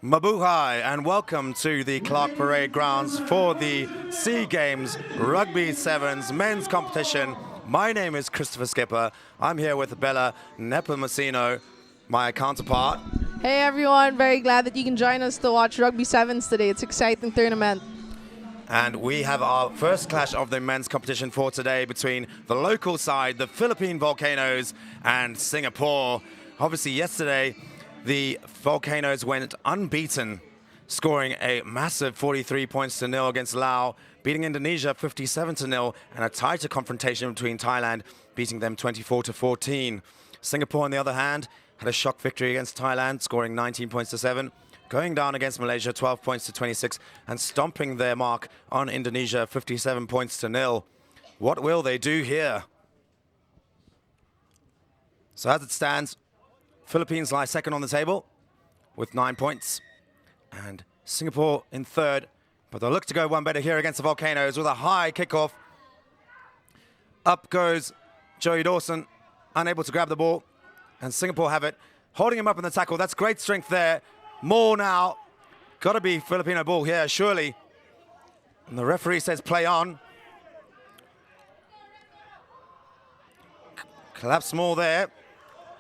Mabuhay and welcome to the Clark Parade grounds for the SEA Games Rugby Sevens men's competition. My name is Christopher Skipper. I'm here with Bella Nepomuceno, my counterpart. Hey everyone, very glad that you can join us to watch Rugby Sevens today. It's an exciting tournament. And we have our first clash of the men's competition for today between the local side, the Philippine Volcanoes, and Singapore. Obviously yesterday, the Volcanoes went unbeaten, scoring a massive 43 points to nil against Laos, beating Indonesia 57 to nil, and a tighter confrontation between Thailand, beating them 24 to 14. Singapore, on the other hand, had a shock victory against Thailand, scoring 19 points to 7, going down against Malaysia 12 points to 26, and stomping their mark on Indonesia 57 points to nil. What will they do here? So as it stands, Philippines lie second on the table with 9 points, and Singapore in third, but they'll look to go one better here against the Volcanoes with a high kickoff. Up goes Joey Dawson, unable to grab the ball, and Singapore have it, holding him up in the tackle. That's great strength there. More now. Got to be Filipino ball here, surely. And the referee says play on. Collapse more there.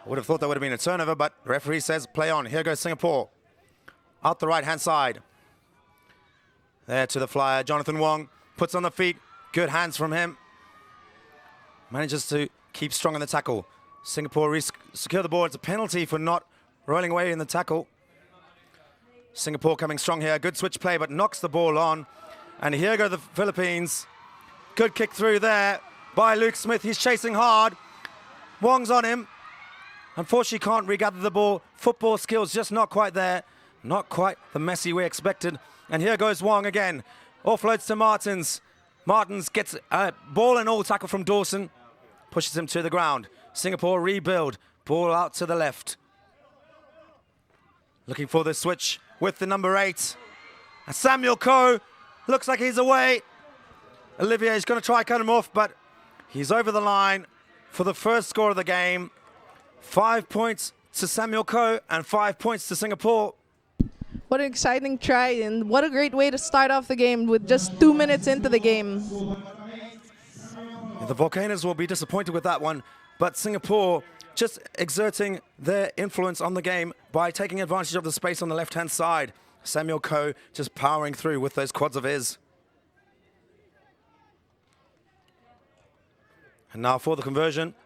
I would have thought that would have been a turnover, but the referee says play on. Here goes Singapore. Out the right-hand side. There to the flyer. Jonathan Wong puts on the feet. Good hands from him. Manages to keep strong in the tackle. Singapore secure the ball. It's a penalty for not rolling away in the tackle. Singapore coming strong here. Good switch play, but knocks the ball on. And here go the Philippines. Good kick through there by Luke Smith. He's chasing hard. Wong's on him. Unfortunately, can't regather the ball. Football skills just not quite there. Not quite the Messi we expected. And here goes Wong again. Offloads to Martins. Martins gets a ball and all tackle from Dawson. Pushes him to the ground. Singapore rebuild. Ball out to the left. Looking for the switch with the number 8. And Samuel Coe looks like he's away. Olivier is going to try cut him off, but he's over the line for the first score of the game. 5 points to Samuel Coe and 5 points to Singapore. What an exciting try, and what a great way to start off the game with just 2 minutes into the game. The Volcanoes will be disappointed with that one, but Singapore just exerting their influence on the game by taking advantage of the space on the left-hand side. Samuel Coe just powering through with those quads of his. And now for the conversion,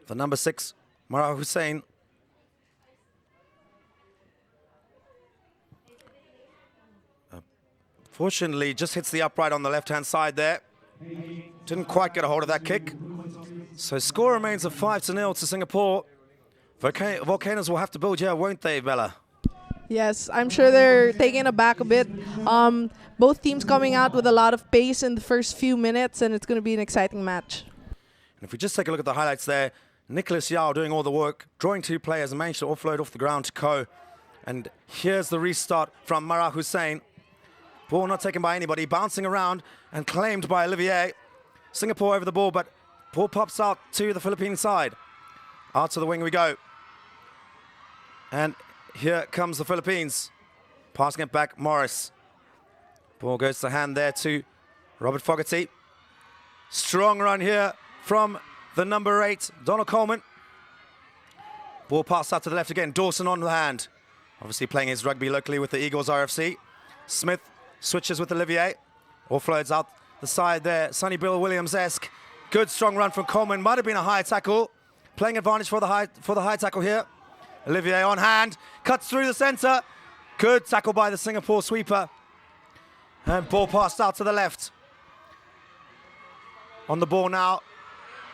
the number 6, Mara Hussein. Fortunately, just hits the upright on the left-hand side there. Didn't quite get a hold of that kick. So score remains of 5-0 to Singapore. Volcanoes will have to build here, won't they, Bella? Yes, I'm sure they're taken aback a bit. Both teams coming out with a lot of pace in the first few minutes, and it's going to be an exciting match. And if we just take a look at the highlights there, Nicholas Yao doing all the work, drawing 2 players and managed to offload off the ground to Coe. And here's the restart from Mara Hussein. Ball not taken by anybody, bouncing around and claimed by Olivier. Singapore over the ball, but ball pops out to the Philippine side. Out to the wing we go. And here comes the Philippines. Passing it back, Morris. Ball goes to hand there to Robert Fogarty. Strong run here from the number 8, Donald Coleman. Ball passed out to the left again. Dawson on the hand. Obviously playing his rugby locally with the Eagles RFC. Smith switches with Olivier. Offloads out the side there. Sonny Bill Williams-esque. Good strong run from Coleman. Might have been a high tackle. Playing advantage for the high tackle here. Olivier on hand. Cuts through the center. Good tackle by the Singapore sweeper. And ball passed out to the left. On the ball now.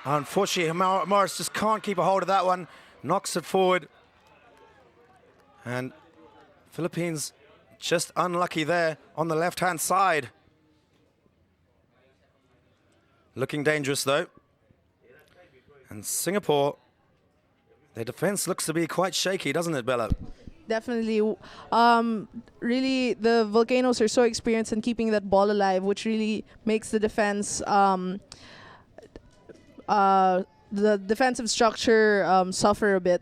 Unfortunately, Morris just can't keep a hold of that one. Knocks it forward. And Philippines just unlucky there on the left-hand side. Looking dangerous, though. And Singapore, their defense looks to be quite shaky, doesn't it, Bella? Definitely. Really, the Volcanoes are so experienced in keeping that ball alive, which really makes the defense the defensive structure suffer a bit.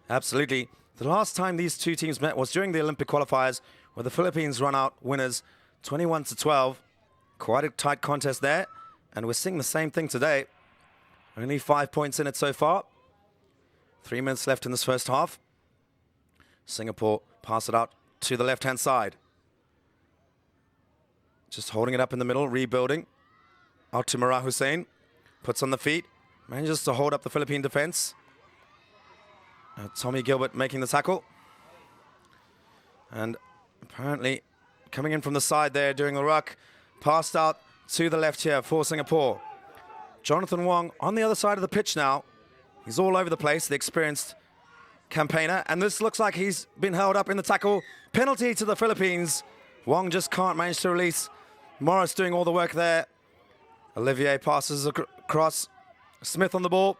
Absolutely. The last time these two teams met was during the Olympic qualifiers, where the Philippines run out winners 21-12. Quite a tight contest there, and we're seeing the same thing today. Only 5 points in it so far. 3 minutes left in this first half. Singapore pass it out to the left-hand side. Just holding it up in the middle, rebuilding. Out to Marah Hussein. Puts on the feet. Manages to hold up the Philippine defense. Tommy Gilbert making the tackle. And apparently coming in from the side there doing the ruck. Passed out to the left here for Singapore. Jonathan Wong on the other side of the pitch now. He's all over the place, the experienced campaigner. And this looks like he's been held up in the tackle. Penalty to the Philippines. Wong just can't manage to release. Morris doing all the work there. Olivier passes across. Smith on the ball.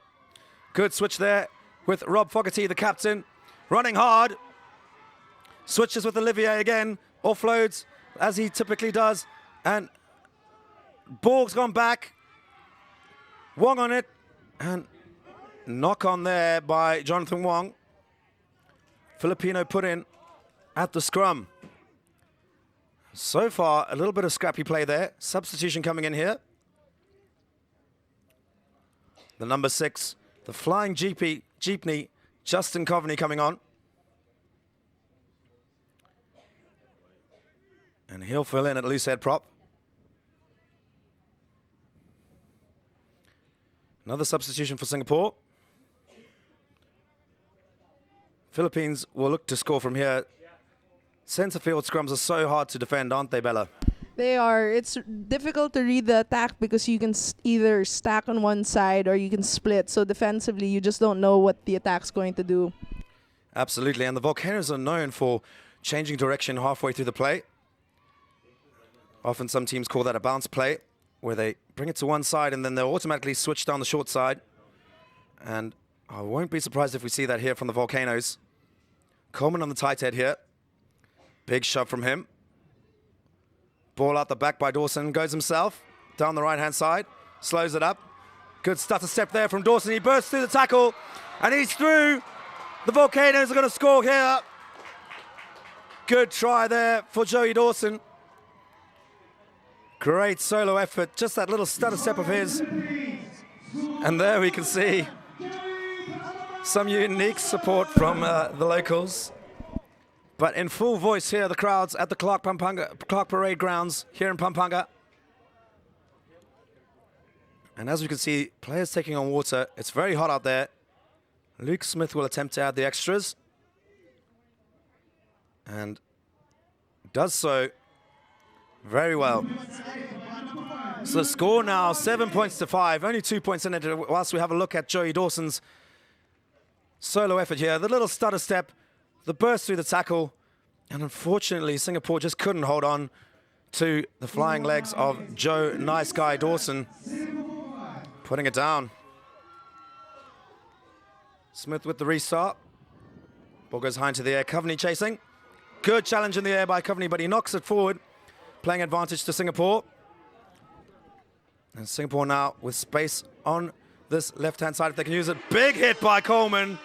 Good switch there with Rob Fogarty, the captain. Running hard. Switches with Olivier again. Offloads as he typically does. And ball's gone back. Wong on it. And knock on there by Jonathan Wong. Filipino put in at the scrum. So far, a little bit of scrappy play there. Substitution coming in here. The number 6, the flying jeepney, Justin Coveney coming on. And he'll fill in at loose head prop. Another substitution for Singapore. Philippines will look to score from here. Centre field scrums are so hard to defend, aren't they, Bella? They are. It's difficult to read the attack because you can either stack on one side or you can split. So defensively, you just don't know what the attack's going to do. Absolutely. And the Volcanoes are known for changing direction halfway through the play. Often some teams call that a bounce play, where they bring it to one side and then they'll automatically switch down the short side. And I won't be surprised if we see that here from the Volcanoes. Coleman on the tight head here. Big shove from him. Ball out the back by Dawson. Goes himself down the right-hand side. Slows it up. Good stutter step there from Dawson. He bursts through the tackle. And he's through. The Volcanoes are going to score here. Good try there for Joey Dawson. Great solo effort. Just that little stutter step of his. And there we can see some unique support from the locals. But in full voice here, the crowds at the Clark Parade Grounds here in Pampanga. And as we can see, players taking on water. It's very hot out there. Luke Smith will attempt to add the extras. And does so very well. So the score now 7 points to 5. Only 2 points in it whilst we have a look at Joey Dawson's solo effort here. The little stutter step. The burst through the tackle, and unfortunately Singapore just couldn't hold on to the flying legs of Joe Nice Guy Dawson, putting it down. Smith with the restart. Ball goes high into the air. Coveney chasing. Good challenge in the air by Coveney, but he knocks it forward, playing advantage to Singapore. And Singapore now with space on this left-hand side if they can use it. Big hit by Coleman.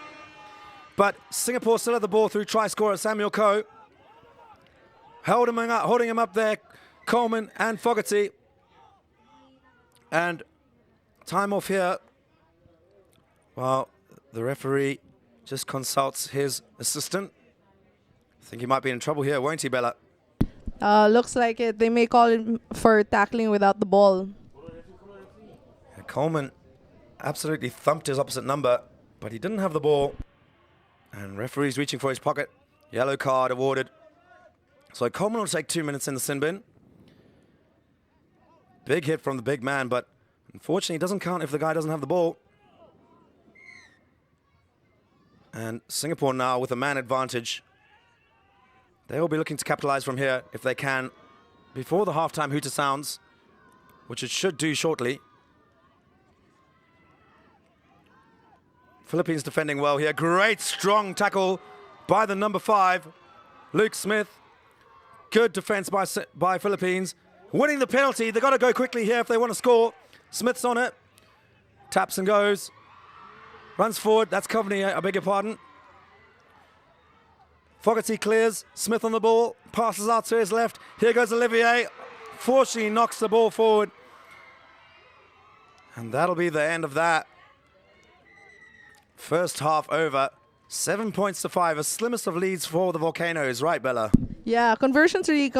But Singapore still had the ball through try scorer Samuel Coe. Holding him up there, Coleman and Fogarty. And time off here. Well, the referee just consults his assistant. I think he might be in trouble here, won't he, Bella? Looks like it. They may call it for tackling without the ball. Yeah, Coleman absolutely thumped his opposite number, but he didn't have the ball. And referee's reaching for his pocket. Yellow card awarded. So Coleman will take 2 minutes in the sin bin. Big hit from the big man, but unfortunately it doesn't count if the guy doesn't have the ball. And Singapore now with a man advantage. They will be looking to capitalize from here if they can before the halftime hooter sounds, which it should do shortly. Philippines defending well here. Great strong tackle by the number 5, Luke Smith. Good defense by Philippines. Winning the penalty. They've got to go quickly here if they want to score. Smith's on it. Taps and goes. Runs forward. That's Coveney, I beg your pardon. Fogarty clears, Smith on the ball, passes out to his left. Here goes Olivier. Fortunately knocks the ball forward. And that'll be the end of that. First half over. 7 points to 5, a slimmest of leads for the Volcanoes, right, Bella? Yeah, conversions really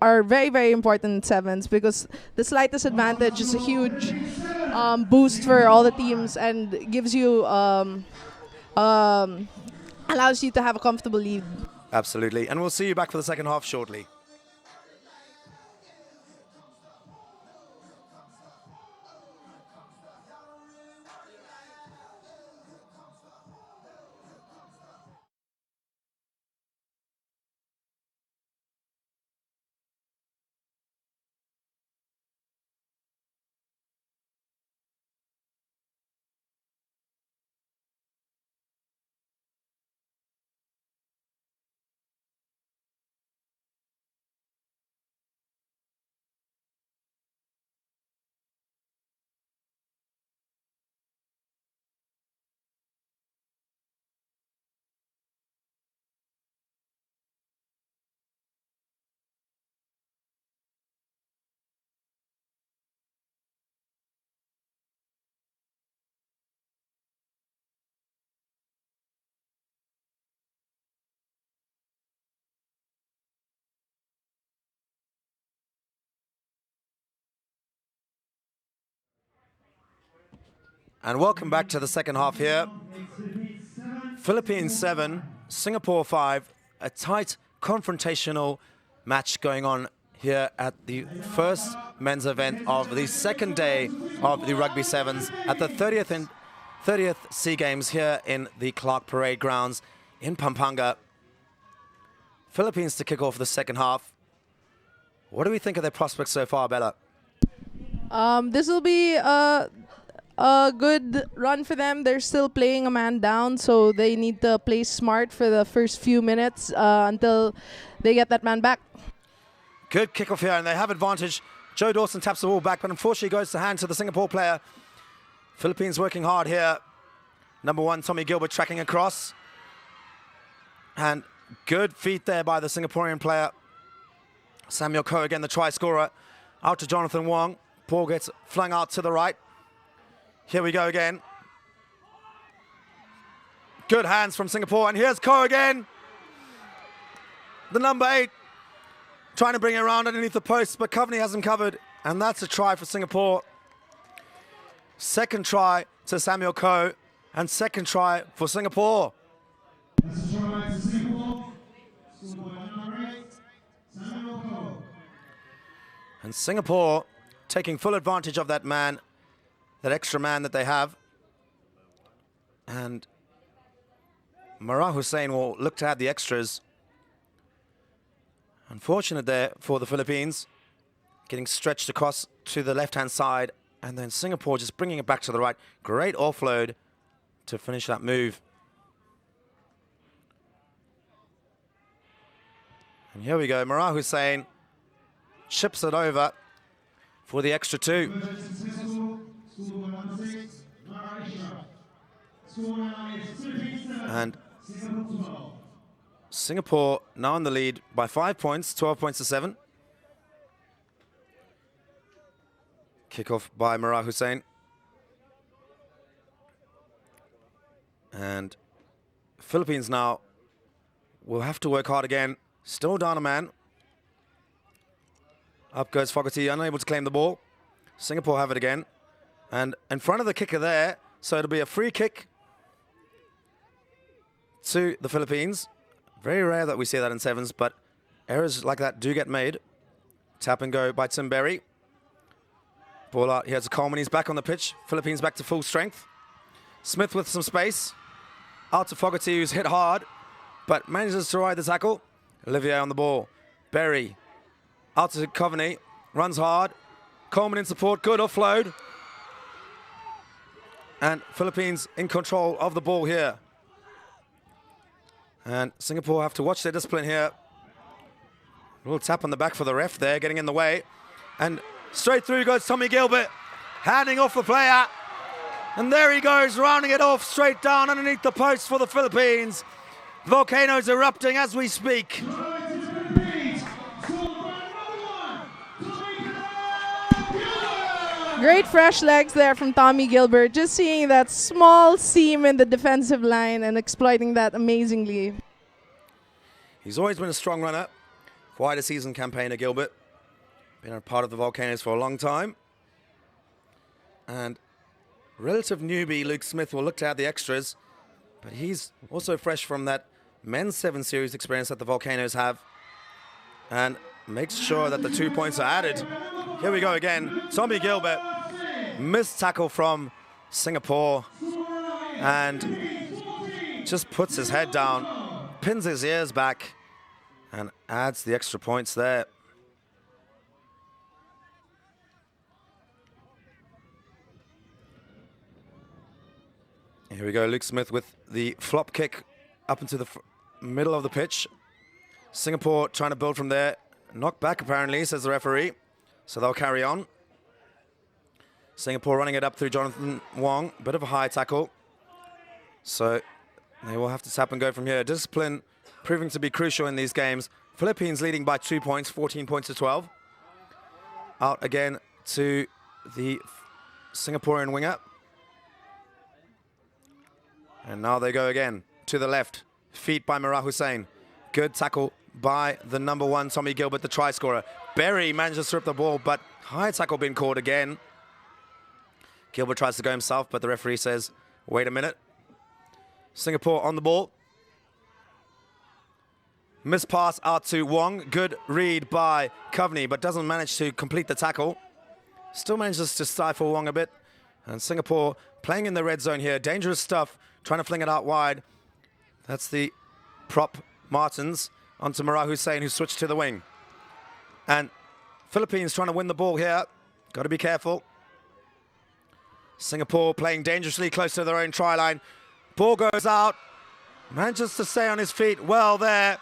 are very, very important in sevens because the slightest advantage is a huge boost for all the teams and gives you allows you to have a comfortable lead. Absolutely, and we'll see you back for the second half shortly. And welcome back to the second half here. Philippines 7, Singapore 5, a tight confrontational match going on here at the first men's event of the second day of the Rugby Sevens at the 30th SEA Games here in the Clark Parade Grounds in Pampanga. Philippines to kick off the second half. What do we think of their prospects so far, Bella? This will be a good run for them. They're still playing a man down, so they need to play smart for the first few minutes until they get that man back. Good kickoff here, and they have advantage. Joe Dawson taps the ball back, but unfortunately goes to hand to the Singapore player. Philippines working hard here. Number 1, Tommy Gilbert tracking across. And good feet there by the Singaporean player. Samuel Koh again, the try scorer. Out to Jonathan Wong. Ball gets flung out to the right. Here we go again. Good hands from Singapore, and here's Koh again. The number 8 trying to bring it around underneath the post, but Coveney has him covered, and that's a try for Singapore. Second try to Samuel Koh, and second try for Singapore. And Singapore taking full advantage of that man, that extra man that they have. And Marah Hussain will look to add the extras. Unfortunate there for the Philippines, getting stretched across to the left-hand side, and then Singapore just bringing it back to the right. Great offload to finish that move. And here we go, Marah Hussain chips it over for the extra 2. And Singapore now in the lead by 5 points, 12 points to 7. Kickoff by Marah Hussain. And Philippines now will have to work hard again. Still down a man. Up goes Fogarty, unable to claim the ball. Singapore have it again. And in front of the kicker there, so it'll be a free kick to the Philippines. Very rare that we see that in sevens, but errors like that do get made. Tap and go by Tim Berry. Ball out, here's Coleman, he's back on the pitch. Philippines back to full strength. Smith with some space. Out to Fogarty, who's hit hard, but manages to ride the tackle. Olivier on the ball. Berry. Out to Coveney, runs hard. Coleman in support, good offload. And Philippines in control of the ball here. And Singapore have to watch their discipline here. A little tap on the back for the ref there, getting in the way. And straight through goes Tommy Gilbert, handing off the player. And there he goes, rounding it off straight down underneath the post for the Philippines. Volcanoes erupting as we speak. Great fresh legs there from Tommy Gilbert. Just seeing that small seam in the defensive line and exploiting that amazingly. He's always been a strong runner. Quite a seasoned campaigner, Gilbert. Been a part of the Volcanoes for a long time. And relative newbie Luke Smith will look to add the extras. But he's also fresh from that men's 7 series experience that the Volcanoes have. And makes sure that the 2 points are added. Here we go again. Tommy Gilbert. Missed tackle from Singapore. And just puts his head down. Pins his ears back. And adds the extra points there. Here we go, Luke Smith with the flop kick up into the middle of the pitch. Singapore trying to build from there. Knocked back apparently, says the referee. So they'll carry on. Singapore running it up through Jonathan Wong. Bit of a high tackle. So they will have to tap and go from here. Discipline proving to be crucial in these games. Philippines leading by 2 points, 14 points to 12. Out again to the Singaporean winger. And now they go again to the left. Feet by Murad Hussain. Good tackle by the number 1, Tommy Gilbert, the try scorer. Berry manages to strip the ball, but high tackle being called again. Gilbert tries to go himself, but the referee says, wait a minute. Singapore on the ball. Missed pass out to Wong. Good read by Coveney, but doesn't manage to complete the tackle. Still manages to stifle Wong a bit. And Singapore playing in the red zone here. Dangerous stuff. Trying to fling it out wide. That's the prop Martins onto Murad Hussain, who switched to the wing. And Philippines trying to win the ball here. Got to be careful. Singapore playing dangerously close to their own try line. Ball goes out. Manages to stay on his feet well there.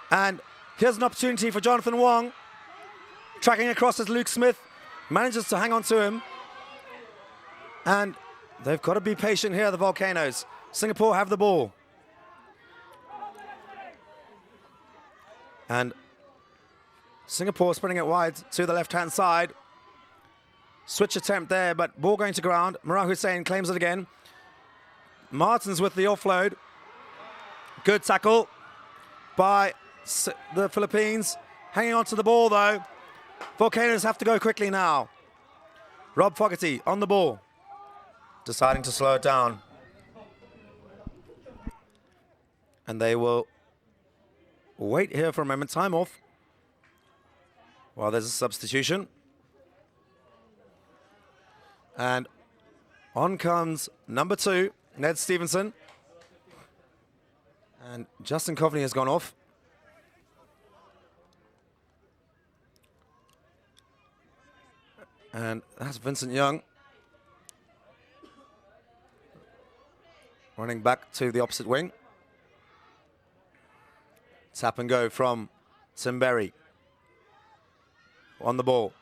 And here's an opportunity for Jonathan Wong. Tracking across as Luke Smith. Manages to hang on to him. And they've got to be patient here, the Volcanoes. Singapore have the ball. And Singapore spreading it wide to the left-hand side. Switch attempt there, but ball going to ground. Murad Hussain claims it again. Martins with the offload. Good tackle by the Philippines. Hanging on to the ball, though. Volcanoes have to go quickly now. Rob Fogarty on the ball. Deciding to slow it down. And they will wait here for a moment. Time off. While there's a substitution. And on comes number 2, Ned Stevenson. And Justin Coveney has gone off. And that's Vincent Young. Running back to the opposite wing. Tap and go from Tim Berry. On the ball.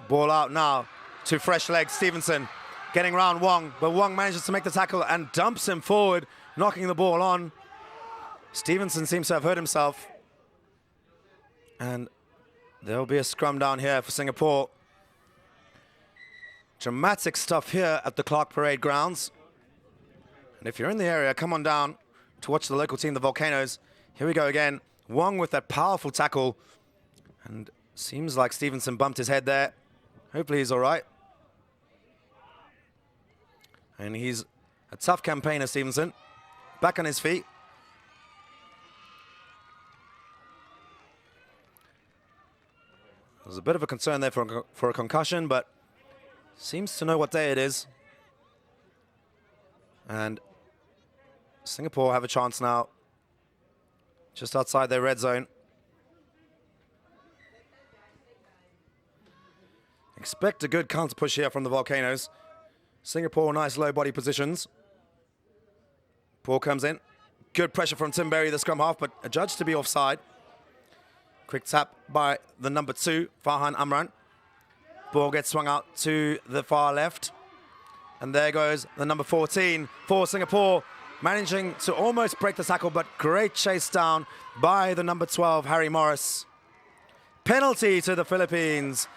Ball out now to fresh legs. Stevenson getting round Wong, but Wong manages to make the tackle and dumps him forward, knocking the ball on. Stevenson seems to have hurt himself. And there'll be a scrum down here for Singapore. Dramatic stuff here at the Clark Parade grounds. And if you're in the area, come on down to watch the local team, the Volcanoes. Here we go again. Wong with that powerful tackle. And seems like Stevenson bumped his head there. Hopefully he's all right. And he's a tough campaigner, Stevenson. Back on his feet. There's a bit of a concern there for a concussion, but seems to know what day it is. And Singapore have a chance now. Just outside their red zone. Expect a good counter push here from the Volcanoes. Singapore, nice low body positions. Ball comes in. Good pressure from Tim Berry, the scrum half, but adjudged to be offside. Quick tap by the number 2, Farhan Amran. Ball gets swung out to the far left. And there goes the number 14 for Singapore. managing to almost break the tackle, but great chase down by the number 12, Harry Morris. Penalty to the Philippines.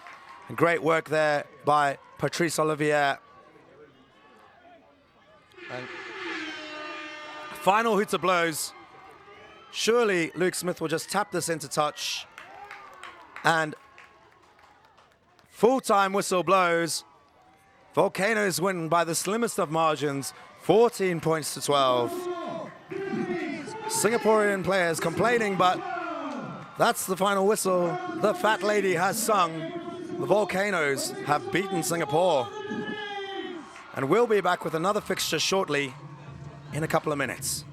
Great work there by Patrice Olivier. And final hooter blows. Surely Luke Smith will just tap this into touch. And full-time whistle blows. Volcanoes win by the slimmest of margins, 14 points to 12. Singaporean players complaining, but that's the final whistle. The fat lady has sung. The Volcanoes have beaten Singapore. And we'll be back with another fixture shortly in a couple of minutes.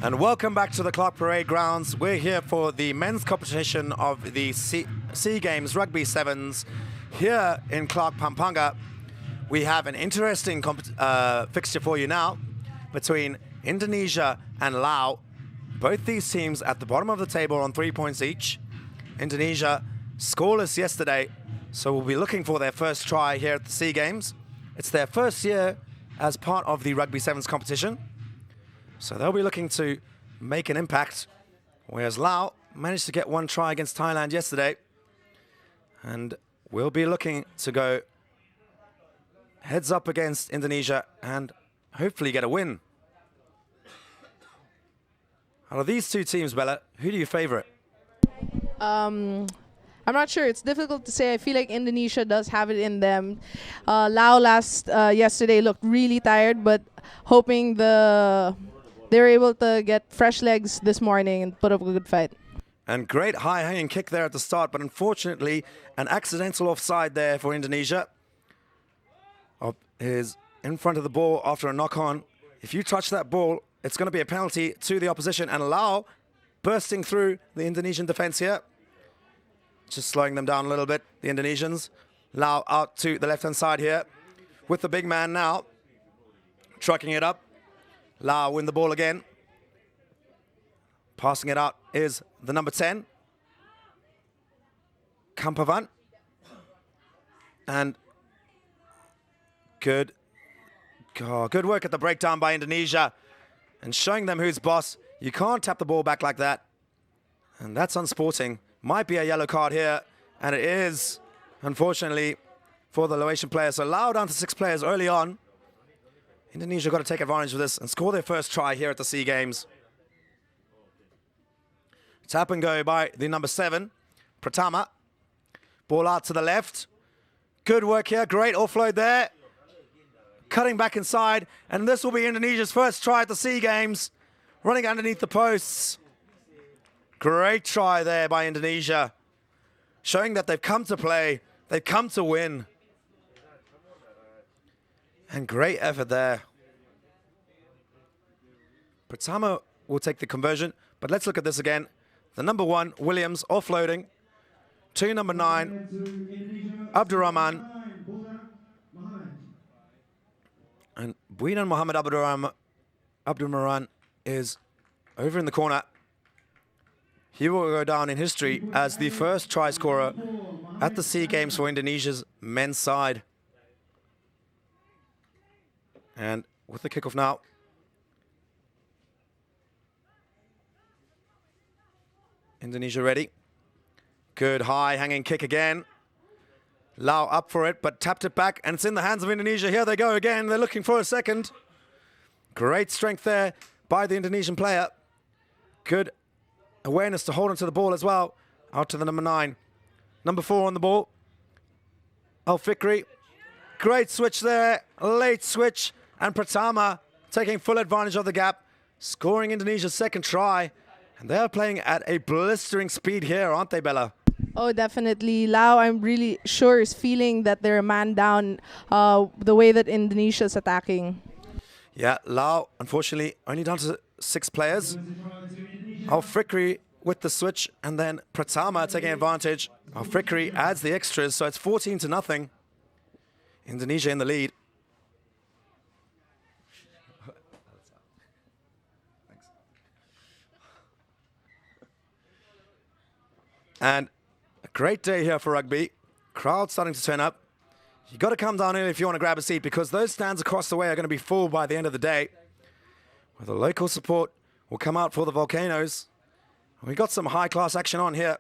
And welcome back to the Clark Parade grounds. We're here for the men's competition of the SEA Games Rugby Sevens here in Clark, Pampanga. We have an interesting fixture for you now between Indonesia and Laos. Both these teams at the bottom of the table on 3 points each. Indonesia scoreless yesterday, so we'll be looking for their first try here at the SEA Games. It's their first year as part of the Rugby Sevens competition. So they'll be looking to make an impact, whereas Laos managed to get one try against Thailand yesterday. And we'll be looking to go heads up against Indonesia and hopefully get a win. Out of these two teams, Bella, who do you favorite? I'm not sure. It's difficult to say. I feel like Indonesia does have it in them. Laos yesterday looked really tired, but hoping they were able to get fresh legs this morning and put up a good fight. And great high-hanging kick there at the start, but unfortunately, an accidental offside there for Indonesia. Is in front of the ball after a knock-on. If you touch that ball, it's going to be a penalty to the opposition. And Laos bursting through the Indonesian defense here. Just slowing them down a little bit, the Indonesians. Laos out to the left-hand side here with the big man now. Trucking it up. Laos win the ball again. Passing it out is the number 10. Kampavan. And good work at the breakdown by Indonesia. And showing them who's boss. You can't tap the ball back like that. And that's unsporting. Might be a yellow card here. And it is, unfortunately, for the Laotian players. So Laos down to 6 players early on. Indonesia got to take advantage of this and score their first try here at the SEA Games. Tap and go by the number 7, Pratama. Ball out to the left. Good work here. Great offload there. Cutting back inside. And this will be Indonesia's first try at the SEA Games. Running underneath the posts. Great try there by Indonesia. Showing that they've come to play. They've come to win. And great effort there. Pratama will take the conversion, but let's look at this again. The number 1, Williams, offloading. To number 9, Abdurrahman. And Buinan Mohammed Abdurrahman is over in the corner. He will go down in history as the first try scorer at the SEA Games for Indonesia's men's side. And with the kickoff now. Indonesia ready. Good high hanging kick again. Laos up for it, but tapped it back, and it's in the hands of Indonesia. Here they go again. They're looking for a second. Great strength there by the Indonesian player. Good awareness to hold onto the ball as well. Out to the number 9. Number 4 on the ball. Al Fikri. Great switch there. Late switch. And Pratama taking full advantage of the gap, scoring Indonesia's second try. And they're playing at a blistering speed here, aren't they, Bella? Oh, definitely. Lao, I'm really sure, is feeling that they're a man down the way that Indonesia's attacking. Yeah, Lao, unfortunately, only down to 6 players. Al-Fikri with the switch, and then Pratama taking advantage. Al-Fikri adds the extras, so it's 14-0. Indonesia in the lead. And a great day here for rugby. Crowd starting to turn up. You got to come down here if you want to grab a seat, because those stands across the way are going to be full by the end of the day. Where the local support will come out for the Volcanoes. We got some high-class action on here.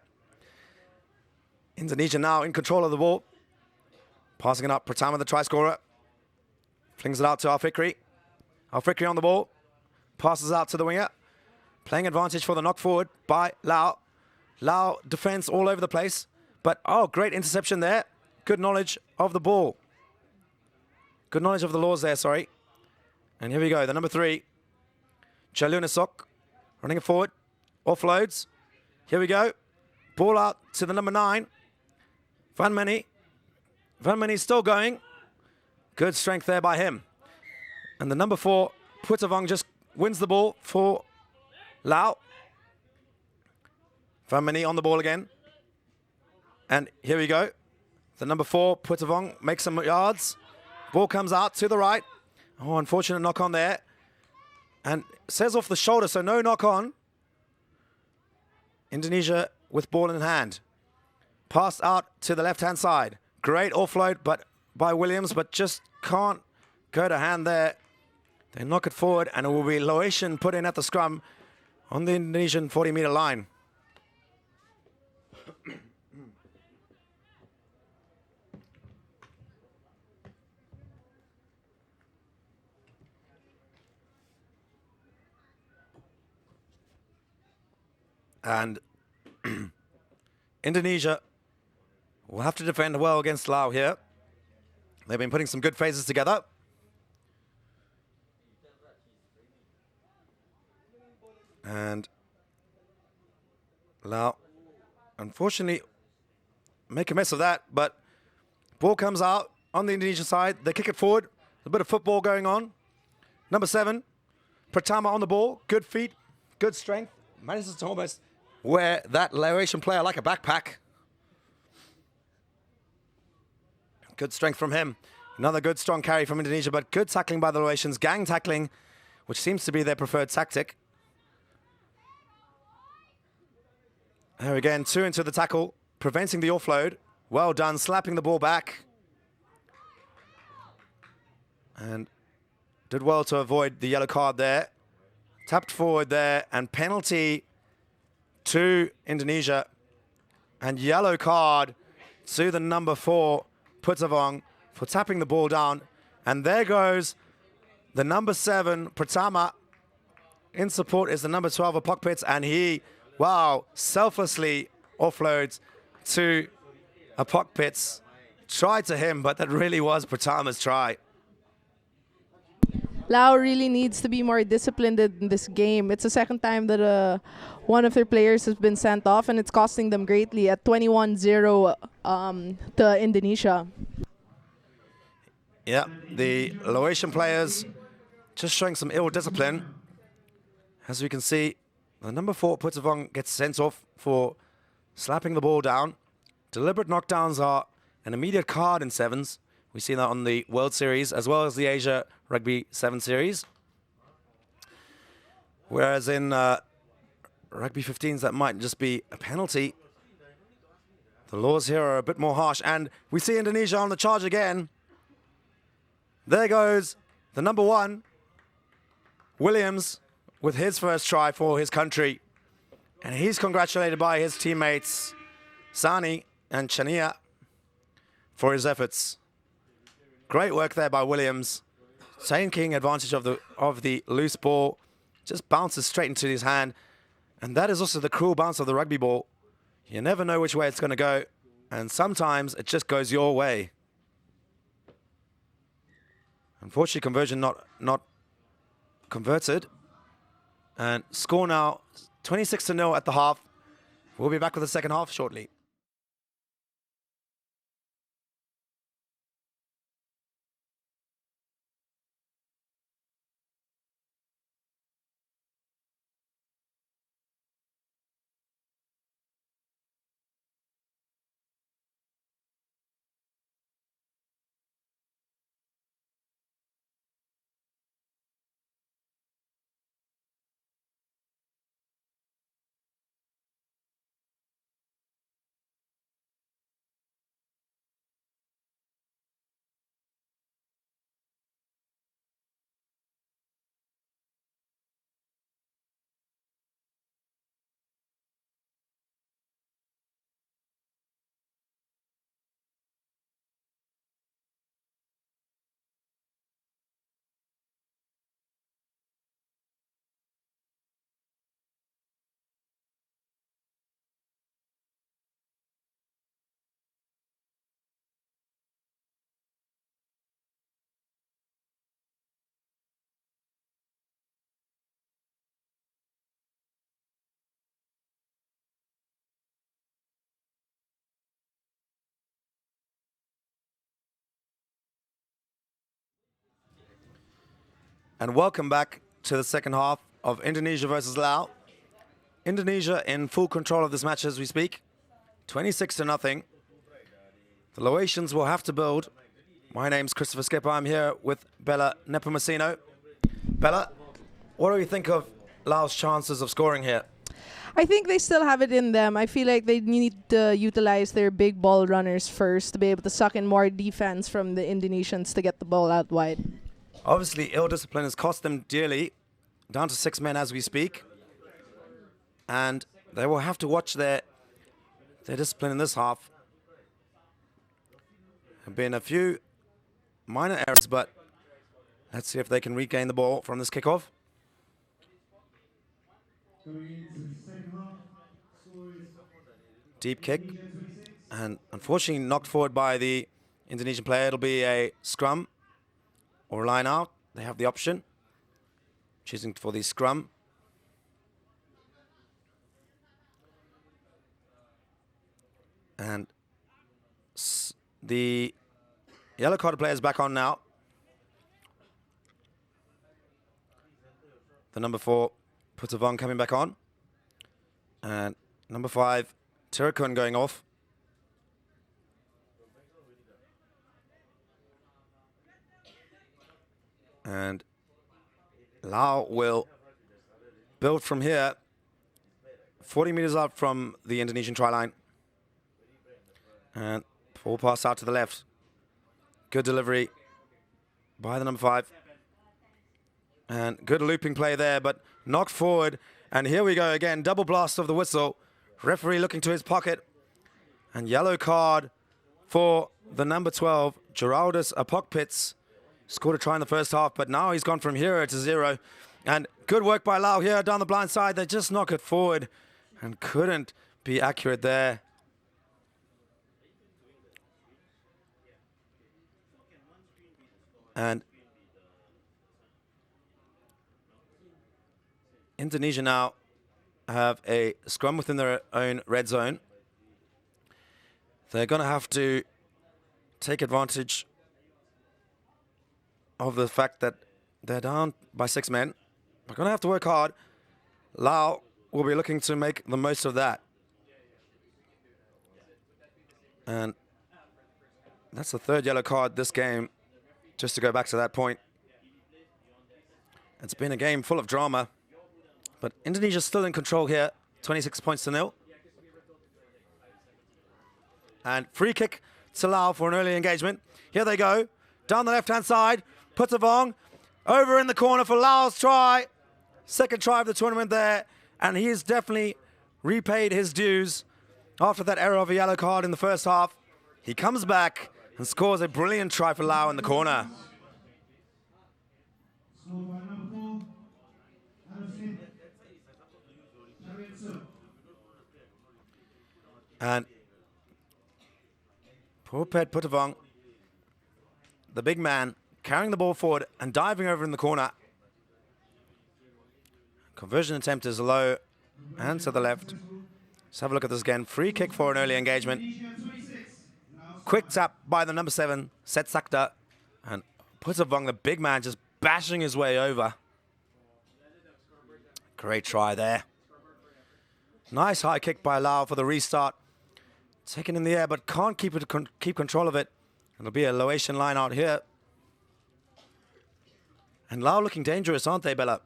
Indonesia now in control of the ball. Passing it up, Pratama, the try scorer. Flings it out to Al-Fikri. Al-Fikri on the ball. Passes out to the winger. Playing advantage for the knock forward by Lao. Lao defense all over the place. But, oh, great interception there. Good knowledge of the ball. Good knowledge of the laws there, sorry. And here we go, the number 3. Chalunisok running it forward. Offloads. Here we go. Ball out to the number 9. Van Meni. Van Meni's still going. Good strength there by him. And the number 4, Putavong, just wins the ball for Lao. Van Meni on the ball again. And here we go. The number 4, Putavong, makes some yards. Ball comes out to the right. Oh, unfortunate knock on there. And says off the shoulder, so no knock on. Indonesia with ball in hand. Passed out to the left-hand side. Great offload but by Williams, but just can't go to hand there. They knock it forward, and it will be Laotian put in at the scrum on the Indonesian 40-meter line. And Indonesia will have to defend well against Laos here. They've been putting some good phases together. And Laos, unfortunately, make a mess of that. But ball comes out on the Indonesian side. They kick it forward. A bit of football going on. Number 7, Pratama on the ball. Good feet, good strength. Manages to almost wear that Laotian player like a backpack. Good strength from him. Another good, strong carry from Indonesia, but good tackling by the Laotians. Gang tackling, which seems to be their preferred tactic. There again, 2 into the tackle, preventing the offload. Well done, slapping the ball back. And did well to avoid the yellow card there. Tapped forward there, and penalty to Indonesia. And yellow card to the number 4, Putavong, for tapping the ball down. And there goes the number 7, Pratama. In support is the number 12 of Pockpits, and he, wow, selflessly offloads to a Pockpits. Try to him, but that really was Pratama's try. Lao really needs to be more disciplined in this game. It's the second time that one of their players has been sent off, and it's costing them greatly at 21-0 to Indonesia. Yeah, the Laotian players just showing some ill discipline. As you can see, the number 4, Putavong, gets sent off for slapping the ball down. Deliberate knockdowns are an immediate card in 7s. We see that on the World Series as well as the Asia Rugby 7 Series. Whereas in Rugby 15s, that might just be a penalty. The laws here are a bit more harsh. And we see Indonesia on the charge again. There goes the number 1, Williams, with his first try for his country. And he's congratulated by his teammates, Sani and Chania, for his efforts. Great work there by Williams, taking advantage of the loose ball. Just bounces straight into his hand. And that is also the cruel bounce of the rugby ball. You never know which way it's going to go. And sometimes it just goes your way. Unfortunately, conversion not converted. And score now 26-0 at the half. We'll be back with the second half shortly. And welcome back to the second half of Indonesia versus Laos. Indonesia in full control of this match as we speak. 26-0. The Laotians will have to build. My name's Christopher Skipper. I'm here with Bella Nepomuceno. Bella, what do you think of Laos' chances of scoring here? I think they still have it in them. I feel like they need to utilize their big ball runners first to be able to suck in more defense from the Indonesians to get the ball out wide. Obviously, ill discipline has cost them dearly. Down to 6 men as we speak. And they will have to watch their discipline in this half. There have been a few minor errors, but let's see if they can regain the ball from this kickoff. Deep kick. And unfortunately knocked forward by the Indonesian player. It'll be a scrum or a line out. They have the option. Choosing for the scrum. And the yellow card player is back on now. The number 4, Putavong, coming back on. And number 5, Tirakun going off. And Lao will build from here, 40 meters up from the Indonesian try line. And ball pass out to the left. Good delivery by the number 5. And good looping play there, but knocked forward. And here we go again, double blast of the whistle. Referee looking to his pocket. And yellow card for the number 12, Geraldus Apokpits. Scored a try in the first half, but now he's gone from 0 to 0. And good work by Lao here down the blind side. They just knock it forward and couldn't be accurate there. And Indonesia now have a scrum within their own red zone. They're going to have to take advantage of the fact that they're down by 6 men. They're going to have to work hard. Lao will be looking to make the most of that. And that's the 3rd yellow card this game, just to go back to that point. It's been a game full of drama, but Indonesia's still in control here, 26 points to 0. And free kick to Lao for an early engagement. Here they go, down the left-hand side. Putavong over in the corner for Laos try. 2nd try of the tournament there. And he's definitely repaid his dues after that error of a yellow card in the first half. He comes back and scores a brilliant try for Lao in the corner. And poor Pet Putavong, the big man, carrying the ball forward and diving over in the corner. Conversion attempt is low and to the left. Let's have a look at this again. Free kick for an early engagement. Quick tap by the number 7, Set Sakta. And Putavong, the big man, just bashing his way over. Great try there. Nice high kick by Lao for the restart. Taken in the air, but can't keep control of it. It'll be a Laotian line out here. And Lao looking dangerous, aren't they, Bella?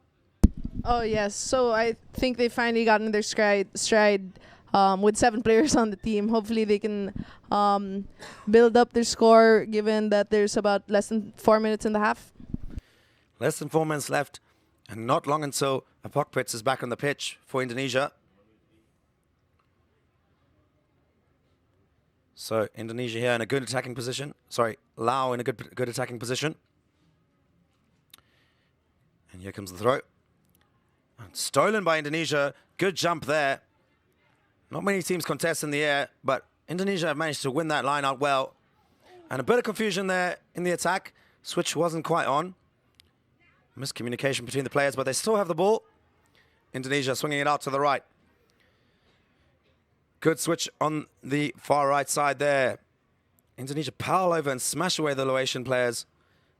Oh, yes. So I think they finally got in their stride with 7 players on the team. Hopefully they can build up their score, given that there's about less than 4 minutes in the half. Less than 4 minutes left, and not long until Apokpits is back on the pitch for Indonesia. So Indonesia here in a good attacking position. Sorry, Lao in a good attacking position. And here comes the throw. And stolen by Indonesia. Good jump there. Not many teams contest in the air, but Indonesia have managed to win that line out well. And a bit of confusion there in the attack. Switch wasn't quite on. Miscommunication between the players, but they still have the ball. Indonesia swinging it out to the right. Good switch on the far right side there. Indonesia power over and smash away the Laotian players.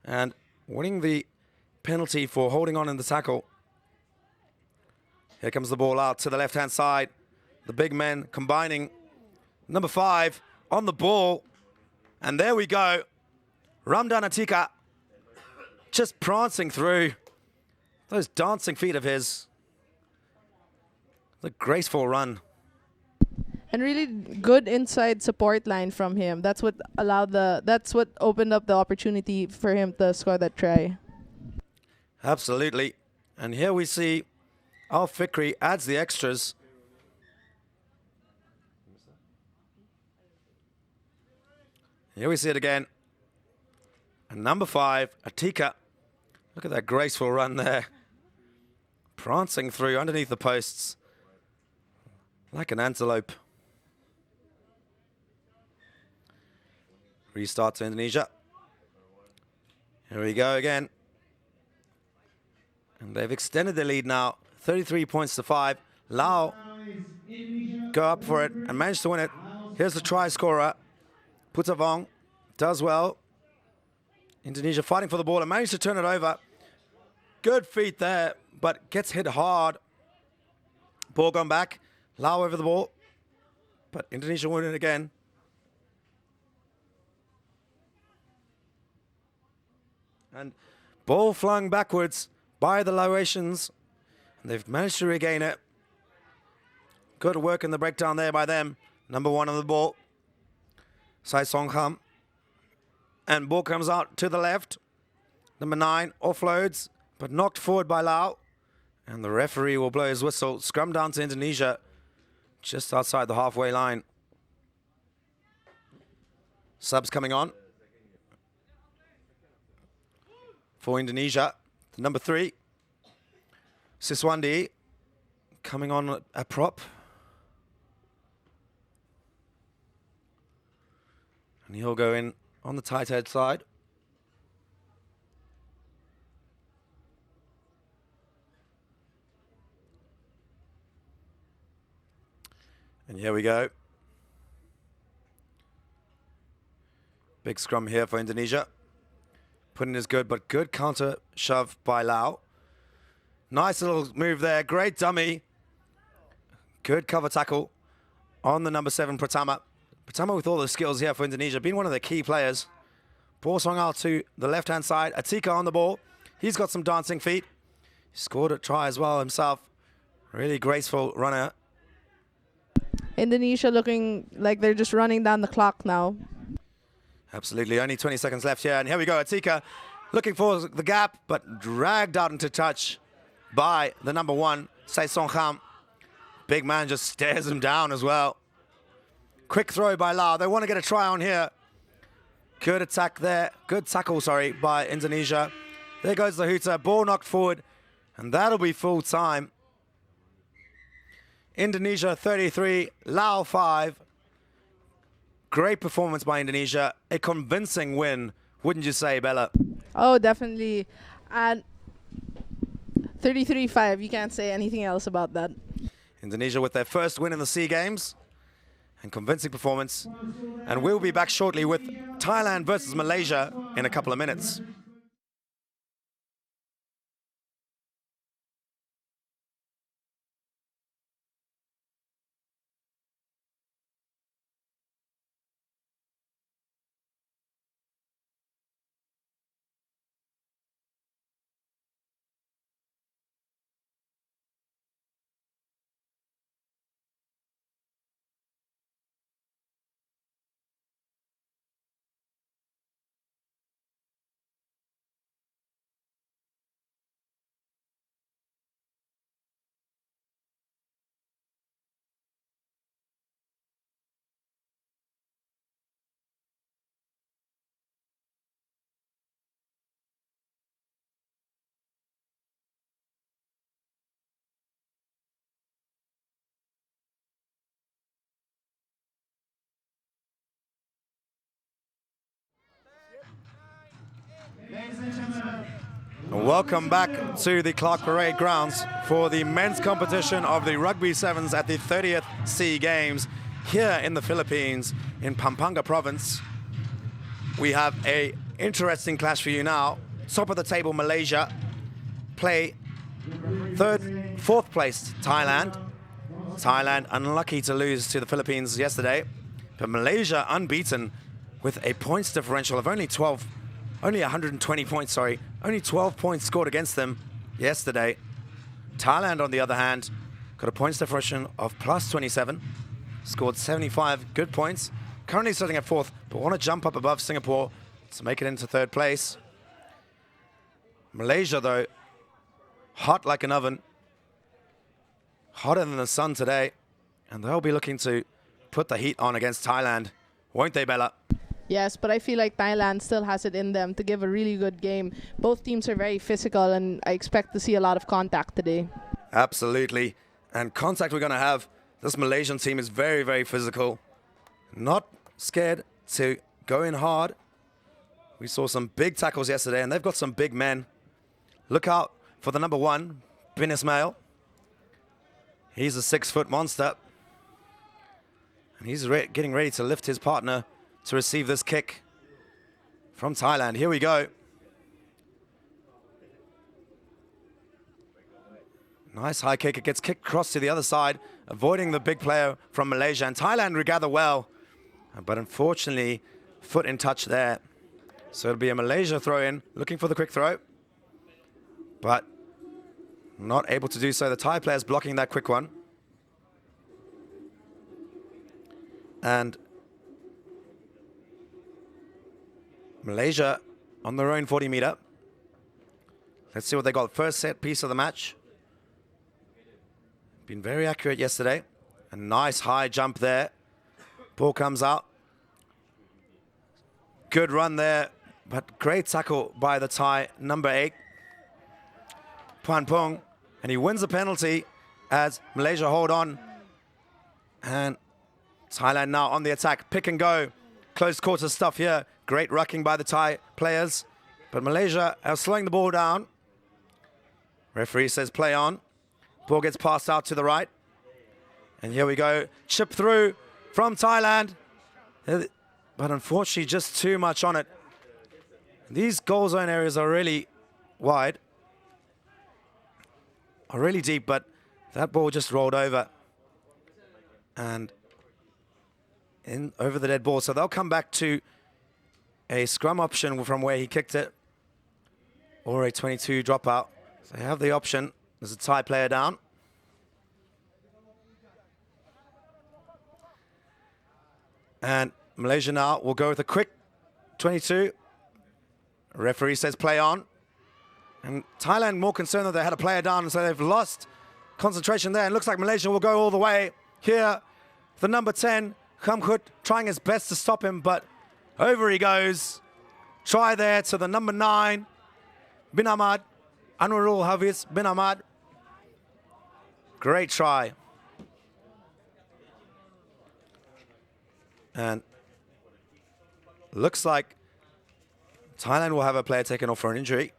And winning the penalty for holding on in the tackle. Here comes the ball out to the left-hand side. The big men combining. Number 5 on the ball. And there we go. Ramdan Atika just prancing through. Those dancing feet of his. The graceful run. And really good inside support line from him. That's what opened up the opportunity for him to score that try. Absolutely. And here we see Al Fikri adds the extras. Here we see it again. And number 5, Atika. Look at that graceful run there. Prancing through underneath the posts. Like an antelope. Restart to Indonesia. Here we go again. And they've extended the lead now. 33 points to 5. Lao go up for it and manage to win it. Here's the try scorer. Putavong does well. Indonesia fighting for the ball and managed to turn it over. Good feet there, but gets hit hard. Ball gone back. Lao over the ball. But Indonesia win it again. And ball flung backwards by the Laotians. And they've managed to regain it. Good work in the breakdown there by them. Number 1 on the ball. Sai Song Ham. And ball comes out to the left. Number 9 offloads, but knocked forward by Lao. And the referee will blow his whistle. Scrum down to Indonesia, just outside the halfway line. Subs coming on. For Indonesia, number 3, Siswandi, coming on a prop. And he'll go in on the tight head side. And here we go. Big scrum here for Indonesia. Putting is good, but good counter shove by Lao. Nice little move there. Great dummy. Good cover tackle on the number 7, Pratama. Pratama with all the skills here for Indonesia. Been one of the key players. Ball swung out to the left-hand side. Atika on the ball. He's got some dancing feet. He scored a try as well himself. Really graceful runner. Indonesia looking like they're just running down the clock now. Absolutely. Only 20 seconds left here. And here we go. Atika looking for the gap, but dragged out into touch by the number 1, Sai Song Ham. Big man just stares him down as well. Quick throw by Lao. They want to get a try on here. Good attack there. Good tackle, sorry, by Indonesia. There goes the hooter. Ball knocked forward. And that'll be full time. Indonesia 33, Lao 5. Great performance by Indonesia. A convincing win, wouldn't you say, Bella? Oh, definitely. And 33-5. You can't say anything else about that. Indonesia with their first win in the SEA Games and convincing performance. And we'll be back shortly with Thailand versus Malaysia in a couple of minutes. Welcome back to the Clark Parade grounds for the men's competition of the Rugby Sevens at the 30th SEA Games here in the Philippines in Pampanga province. We have a interesting clash for you now. Top of the table Malaysia play fourth placed Thailand. Thailand unlucky to lose to the Philippines yesterday, but Malaysia unbeaten with a points differential of only 120 points, sorry. Only 12 points scored against them yesterday. Thailand, on the other hand, got a points differential of plus 27, scored 75 good points. Currently sitting at fourth, but want to jump up above Singapore to make it into third place. Malaysia, though, hot like an oven. Hotter than the sun today. And they'll be looking to put the heat on against Thailand. Won't they, Bella? Yes, but I feel like Thailand still has it in them to give a really good game. Both teams are very physical, and I expect to see a lot of contact today. Absolutely. And contact we're going to have. This Malaysian team is very, very physical. Not scared to go in hard. We saw some big tackles yesterday, and they've got some big men. Look out for the number 1, Bin Ismail. He's a 6-foot monster. And he's getting ready to lift his partner to receive this kick from Thailand. Here we go. Nice high kick. It gets kicked across to the other side, avoiding the big player from Malaysia. And Thailand regather well, but unfortunately, foot in touch there. So it'll be a Malaysia throw-in, looking for the quick throw, but not able to do so. The Thai player's blocking that quick one. And Malaysia on their own 40-meter. Let's see what they got. First set piece of the match. Been very accurate yesterday. A nice high jump there. Ball comes out. Good run there, but great tackle by the Thai number 8, Puan Pung, and he wins the penalty as Malaysia hold on. And Thailand now on the attack. Pick and go. Close quarter stuff here. Great rucking by the Thai players. But Malaysia are slowing the ball down. Referee says play on. Ball gets passed out to the right. And here we go. Chip through from Thailand. But unfortunately, just too much on it. These goal zone areas are really wide. Are really deep, but that ball just rolled over. And in over the dead ball. So they'll come back to a scrum option from where he kicked it, or a 22 dropout. So they have the option. There's a Thai player down. And Malaysia now will go with a quick 22. Referee says play on. And Thailand more concerned that they had a player down, so they've lost concentration there. And looks like Malaysia will go all the way. Here, the number 10, Khamkut, trying his best to stop him, but over he goes. Try there to the number 9, Bin Ahmad, Anwarul Hafiz Bin Ahmad. Great try. And looks like Thailand will have a player taken off for an injury,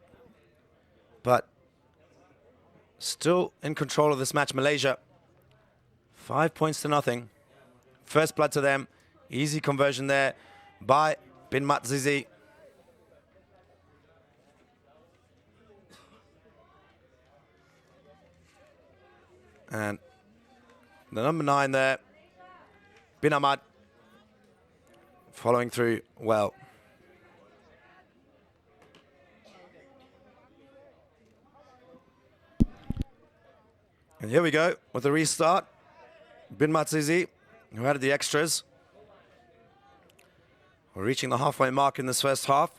but still in control of this match, Malaysia. 5 points to nothing. First blood to them. Easy conversion there by Bin Matzizi. And the number 9 there, Bin Ahmad, following through well. And here we go with the restart. Bin Matzizi, who added the extras. We're reaching the halfway mark in this first half.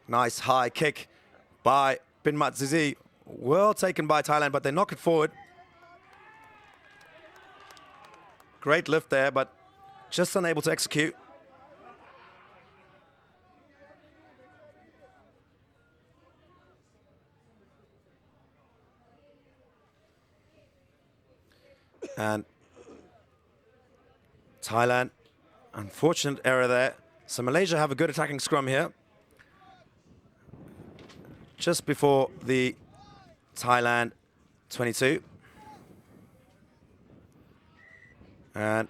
Nice high kick by Bin Matzizi. Well taken by Thailand, but they knock it forward. Great lift there, but just unable to execute. And Thailand, unfortunate error there. So Malaysia have a good attacking scrum here. Just before the Thailand 22. And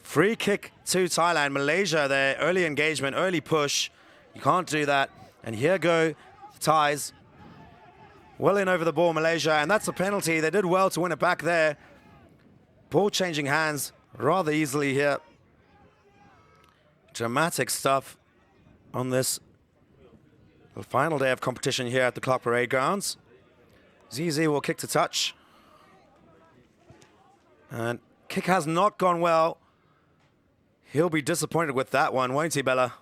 free kick to Thailand. Malaysia there, early engagement, early push. You can't do that. And here go the Thais. Well in over the ball, Malaysia, and that's a penalty. They did well to win it back there. Ball changing hands rather easily here. Dramatic stuff on this final day of competition here at the Clark Parade Grounds. ZZ will kick to touch. And kick has not gone well. He'll be disappointed with that one, won't he, Bella?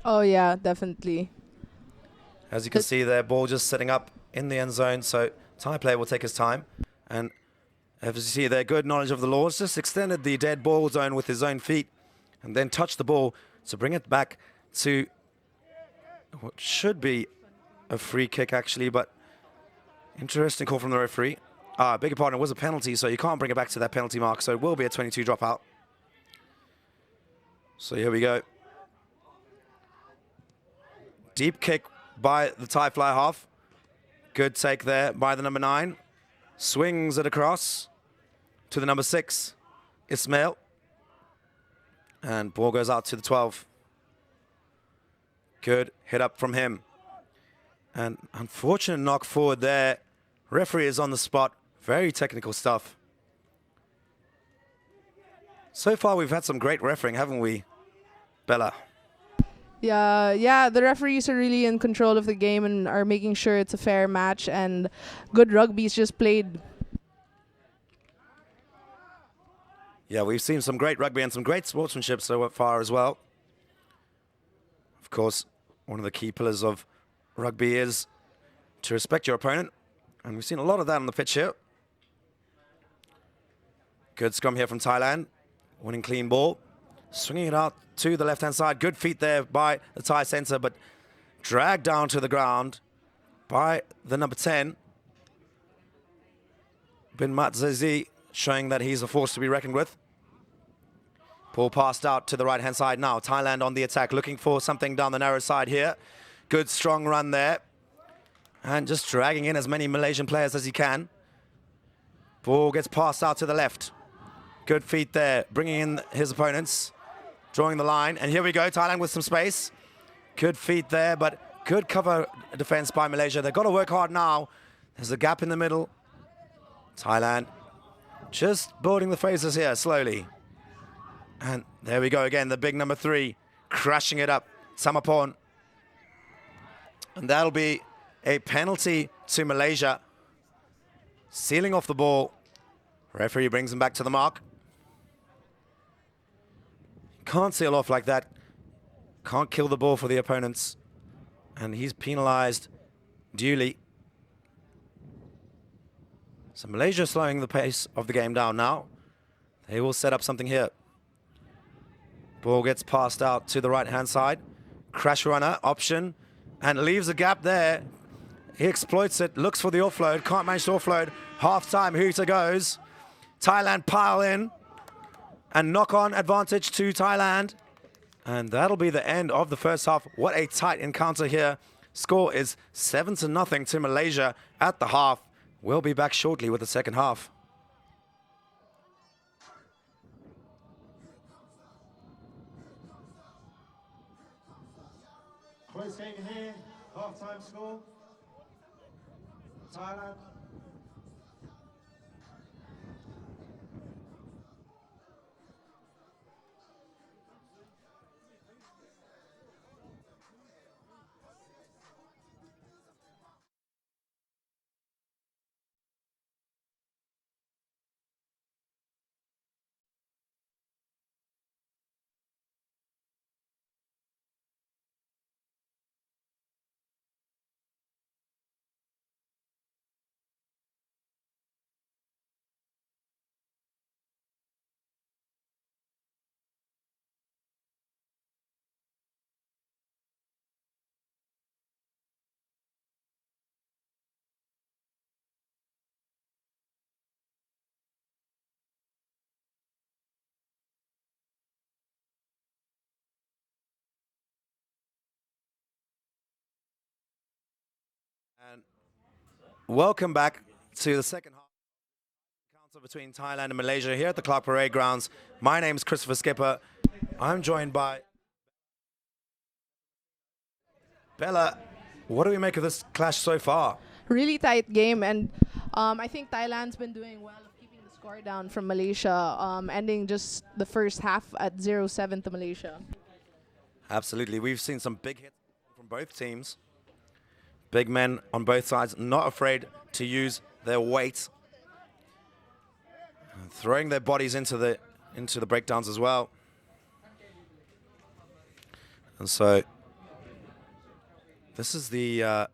Oh, yeah, definitely. As you can see there, ball just setting up in the end zone, so Thai player will take his time. And as you see there, good knowledge of the laws, just extended the dead ball zone with his own feet and then touched the ball to bring it back to what should be a free kick, actually, but interesting call from the referee. Beg your pardon, it was a penalty, so you can't bring it back to that penalty mark, so it will be a 22 dropout. So here we go. Deep kick by the Thai fly half. Good take there by the number 9. Swings it across to the number 6, Ismail. And ball goes out to the 12. Good hit up from him. And unfortunate knock forward there. Referee is on the spot. Very technical stuff. So far, we've had some great refereeing, haven't we, Bella? Yeah, the referees are really in control of the game and are making sure it's a fair match, and good rugby is just played. Yeah, we've seen some great rugby and some great sportsmanship so far as well. Of course, one of the key pillars of rugby is to respect your opponent, and we've seen a lot of that on the pitch here. Good scrum here from Thailand, winning clean ball. Swinging it out to the left-hand side. Good feet there by the Thai centre, but dragged down to the ground by the number 10. Bin Matzizi, showing that he's a force to be reckoned with. Ball passed out to the right-hand side now. Thailand on the attack, looking for something down the narrow side here. Good strong run there. And just dragging in as many Malaysian players as he can. Ball gets passed out to the left. Good feet there, bringing in his opponents. Drawing the line, and here we go, Thailand with some space. Good feet there, but good cover defense by Malaysia. They've got to work hard now. There's a gap in the middle. Thailand just building the phases here slowly. And there we go again, the big number 3, crashing it up, Samapon. And that'll be a penalty to Malaysia. Sealing off the ball. Referee brings him back to the mark. Can't seal off like that. Can't kill the ball for the opponents. And he's penalized duly. So Malaysia slowing the pace of the game down now. They will set up something here. Ball gets passed out to the right-hand side. Crash runner option and leaves a gap there. He exploits it, looks for the offload, can't manage to offload. Half-time, hooter goes. Thailand pile in. And knock-on advantage to Thailand. And that'll be the end of the first half. What a tight encounter here. Score is 7-0 to Malaysia at the half. We'll be back shortly with the second half. Close game here, half-time score. Thailand. And welcome back to the second half encounter between Thailand and Malaysia here at the Clark Parade Grounds. My name is Christopher Skipper. I'm joined by Bella. What do we make of this clash so far? Really tight game, and I think Thailand's been doing well of keeping the score down from Malaysia, ending just the first half at 0-7 to Malaysia. Absolutely. We've seen some big hits from both teams. Big men on both sides, not afraid to use their weight, and throwing their bodies into the breakdowns as well. And so this is the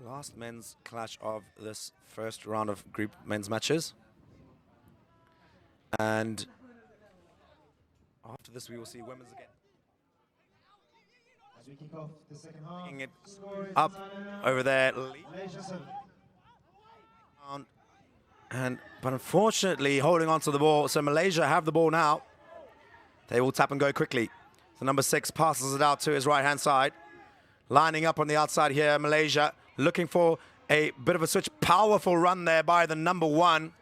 last men's clash of this first round of group men's matches. And after this, we will see women's again. As we kick off the second half, Taking it score is up Thailand. over there. Malaysia 7. But unfortunately, holding on to the ball. So Malaysia have the ball now. They will tap and go quickly. The number 6 passes it out to his right-hand side. Lining up on the outside here, Malaysia looking for a bit of a switch. Powerful run there by the number 1.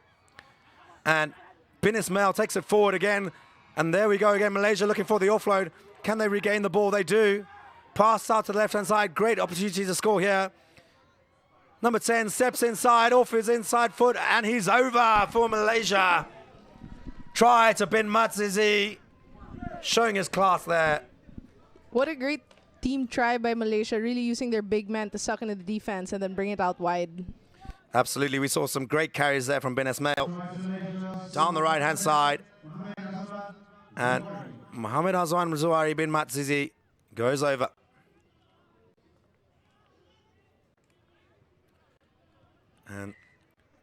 And Bin Ismail takes it forward again. And there we go again, Malaysia looking for the offload. Can they regain the ball? They do. Pass out to the left-hand side. Great opportunity to score here. Number 10 steps inside, off his inside foot, and he's over for Malaysia. Try to Bin Matzizi, showing his class there. What a great team try by Malaysia, really using their big man to suck into the defense and then bring it out wide. Absolutely, we saw some great carries there from Bin Ismail. Down the right-hand side. And Mohamed Hazwan Mzuari Bin Matzizi goes over. And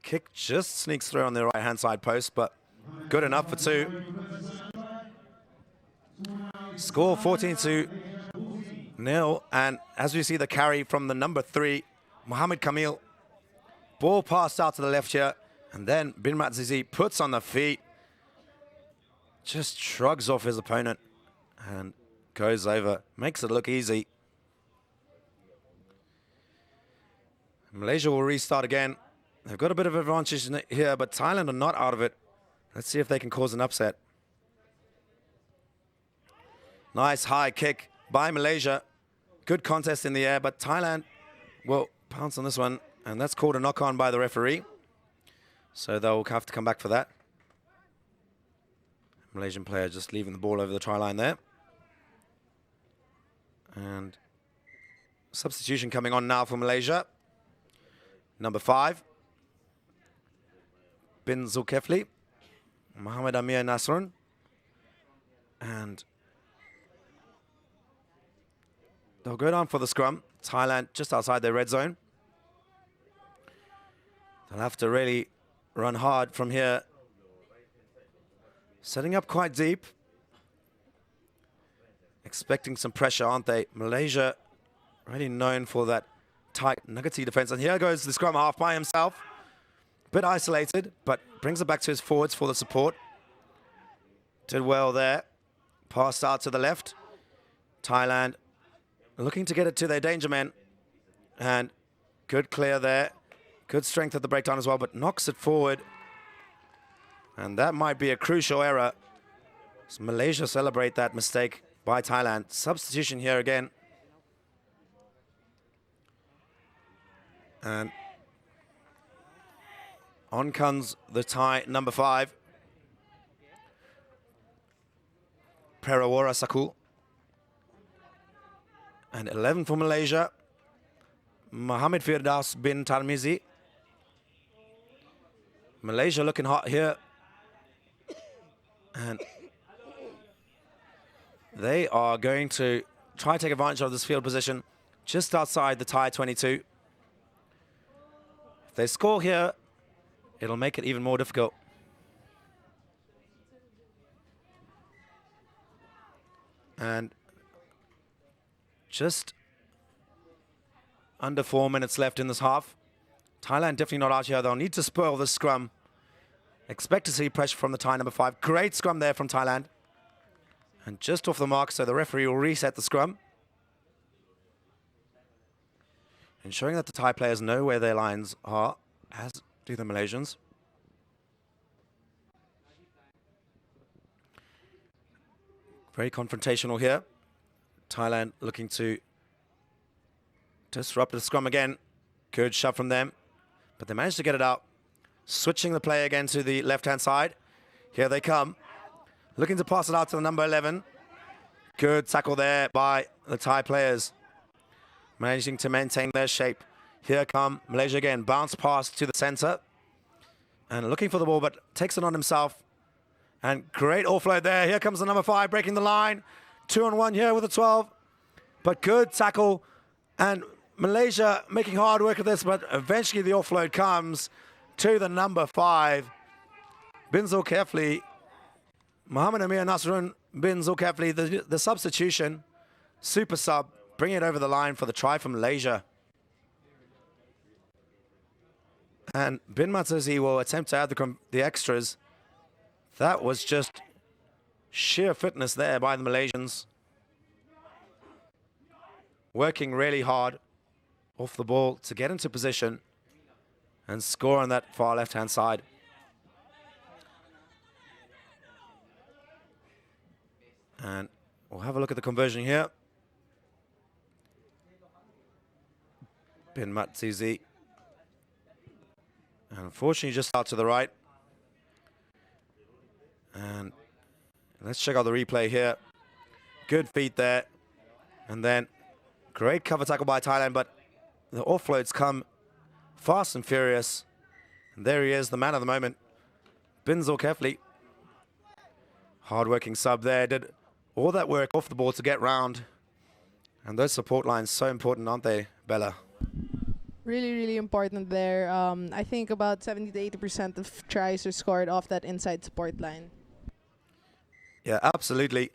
kick just sneaks through on the right-hand side post, but good enough for 2. Score 14-0. And as we see the carry from the number 3, Mohamed Kamil. Ball passed out to the left here. And then Bin Matzizi puts on the feet. Just shrugs off his opponent and goes over. Makes it look easy. Malaysia will restart again. They've got a bit of advantage here, but Thailand are not out of it. Let's see if they can cause an upset. Nice high kick by Malaysia. Good contest in the air, but Thailand will pounce on this one, and that's called a knock-on by the referee. So they'll have to come back for that. Malaysian player just leaving the ball over the try line there. And substitution coming on now for Malaysia. Number 5, Bin Zulkifli, Mohamed Amir Nasrun, and they'll go down for the scrum. Thailand just outside their red zone. They'll have to really run hard from here. Setting up quite deep. Expecting some pressure, aren't they? Malaysia really known for that tight nuggety defense. And here goes the scrum half by himself. Bit isolated, but brings it back to his forwards for the support. Did well there. Passed out to the left. Thailand looking to get it to their danger men. And good clear there. Good strength at the breakdown as well, but knocks it forward. And that might be a crucial error. So Malaysia celebrate that mistake by Thailand. Substitution here again. And on comes the Thai number 5. Perawara Sakul. And 11 for Malaysia. Mohamed Firdaus bin Tarmizi. Malaysia looking hot here. And they are going to try to take advantage of this field position just outside the Thai 22. If they score here, it'll make it even more difficult. And just under 4 minutes left in this half. Thailand definitely not out here. They'll need to spoil this scrum. Expect to see pressure from the Thai number 5. Great scrum there from Thailand. And just off the mark, so the referee will reset the scrum. Ensuring that the Thai players know where their lines are, as do the Malaysians. Very confrontational here. Thailand looking to disrupt the scrum again. Good shove from them, but they managed to get it out. Switching the play again to the left-hand side. Here they come. Looking to pass it out to the number 11. Good tackle there by the Thai players. Managing to maintain their shape. Here come Malaysia again. Bounce pass to the center. And looking for the ball, but takes it on himself. And great offload there. Here comes the number 5 breaking the line. 2-on-1 here with the 12. But good tackle. And Malaysia making hard work of this, but eventually the offload comes to the number 5. Bin Zulkifli. Mohamed Amir Nasrun bin Zulkifli, the substitution. Super sub. Bring it over the line for the try from Malaysia. And Bin Matazi will attempt to add the extras. That was just sheer fitness there by the Malaysians. Working really hard off the ball to get into position and score on that far left-hand side. And we'll have a look at the conversion here. Bin Matzizi. And unfortunately just out to the right. And let's check out the replay here. Good feet there. And then great cover tackle by Thailand, but the offloads come fast and furious. And there he is, the man of the moment. Bin Zulkifli. Hard-working sub there. Did all that work off the ball to get round. And those support lines so important, aren't they, Bella? Really, really important there. I think about 70 to 80% of tries are scored off that inside support line. Yeah, absolutely.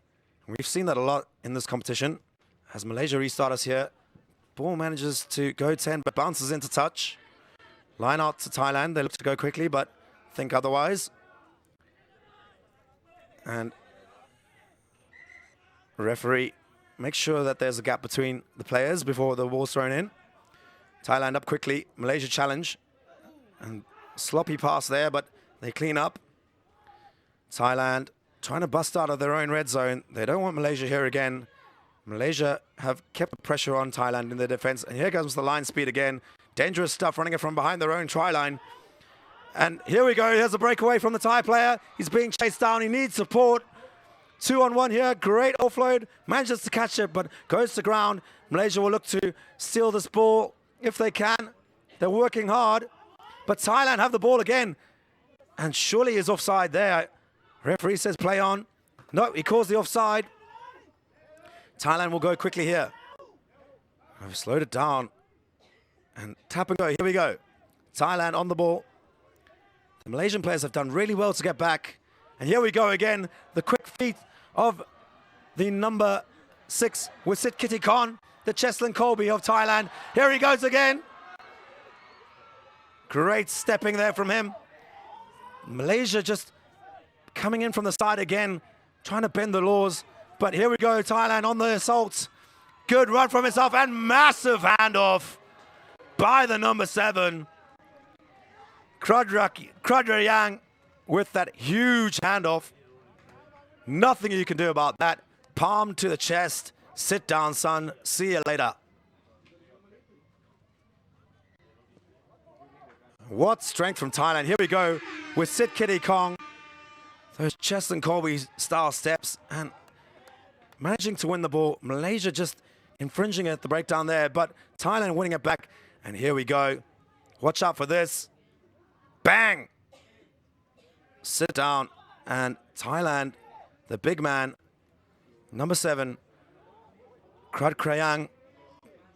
We've seen that a lot in this competition. As Malaysia restart us here, ball manages to go 10, but bounces into touch. Line out to Thailand. They look to go quickly, but think otherwise. And referee makes sure that there's a gap between the players before the ball's thrown in. Thailand up quickly. Malaysia challenge. And sloppy pass there, but they clean up. Thailand trying to bust out of their own red zone. They don't want Malaysia here again. Malaysia have kept the pressure on Thailand in their defense. And here comes the line speed again. Dangerous stuff running it from behind their own try line. And here we go. Here's a breakaway from the Thai player. He's being chased down. He needs support. 2-on-1 here. Great offload. Manages to catch it, but goes to ground. Malaysia will look to steal this ball if they can. They're working hard. But Thailand have the ball again. And surely is offside there. Referee says play on. No, he calls the offside. Thailand will go quickly here. I've slowed it down. And tap and go. Here we go. Thailand on the ball. The Malaysian players have done really well to get back. And here we go again. The quick feet of the number 6, Wisit Kitty Khan, the Cheslin Colby of Thailand. Here he goes again. Great stepping there from him. Malaysia just coming in from the side again, trying to bend the laws. But here we go, Thailand on the assault. Good run from himself and massive handoff by the number 7. Kradrayang with that huge handoff. Nothing you can do about that. Palm to the chest. Sit down, son. See you later. What strength from Thailand. Here we go with Sit Kitty Kong. Those chest and Colby style steps and managing to win the ball. Malaysia just infringing at the breakdown there, but Thailand winning it back. And here we go. Watch out for this. Bang! Sit down. And Thailand, the big man, number 7, Krad Krayang,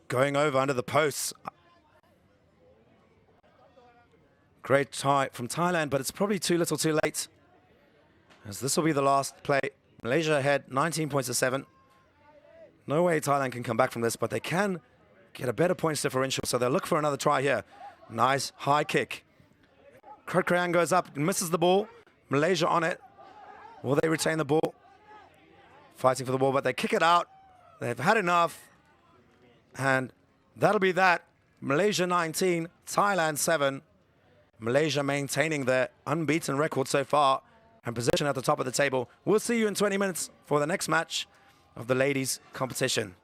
going over under the posts. Great try from Thailand, but it's probably too little too late, as this will be the last play. Malaysia ahead, 19 points to 7. No way Thailand can come back from this, but they can get a better points differential, so they'll look for another try here. Nice high kick. Krad Krayang goes up and misses the ball. Malaysia on it. Will they retain the ball? Fighting for the ball, but they kick it out. They've had enough. And that'll be that. Malaysia 19, Thailand 7. Malaysia maintaining their unbeaten record so far and position at the top of the table. We'll see you in 20 minutes for the next match of the ladies' competition.